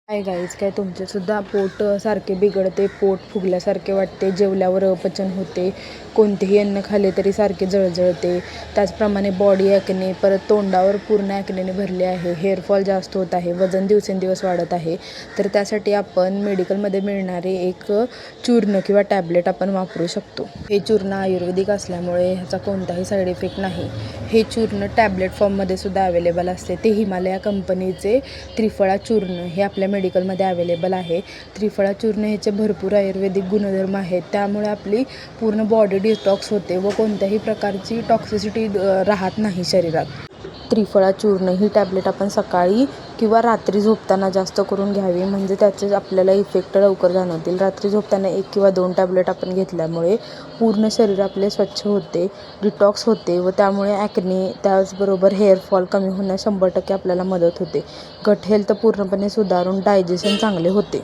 काय गाईज काय तुमचेसुद्धा पोट सारखे बिघडते, पोट फुगल्यासारखे वाटते, जेवल्यावर अपचन होते, कोणतेही अन्न खाल्ले तरी सारखे जळजळते. त्याचप्रमाणे बॉडी ॲक्ने, परत तोंडावर पूर्ण ॲक्नेने भरले आहे, हेअरफॉल जास्त होत आहे, वजन दिवसेंदिवस वाढत आहे. तर त्यासाठी आपण मेडिकलमध्ये मिळणारे एक चूर्ण किंवा टॅबलेट आपण वापरू शकतो. हे चूर्ण आयुर्वेदिक असल्यामुळे ह्याचा कोणताही साईड इफेक्ट नाही. हे चूर्ण टॅबलेट फॉर्ममध्ये सुद्धा अवेलेबल असते. ते हिमालया कंपनीचे त्रिफळा चूर्ण हे आपल्या मेडिकलमध्ये अवेलेबल आहे. त्रिफळा चूर्ण ह्याचे भरपूर आयुर्वेदिक गुणधर्म आहेत. त्यामुळे आपली पूर्ण बॉडी डिटॉक्स होते व कोणत्याही प्रकारची टॉक्सिसिटी राहत नाही शरीरात. त्रिफळा चूर्ण ही टॅबलेट आपण सकाळी किंवा रात्री झोपताना जास्त करून घ्यावी, म्हणजे त्याचे आपल्याला इफेक्ट लवकर जाणवतील. रात्री झोपताना 1 किंवा 2 टॅबलेट आपण घेतल्यामुळे पूर्ण शरीर आपले स्वच्छ होते, डिटॉक्स होते व त्यामुळे ॲक्ने त्याचबरोबर हेअरफॉल कमी होण्यास 100% आपल्याला मदत होते. गट हेल्थ पूर्णपणे सुधारून डायजेशन चांगले होते.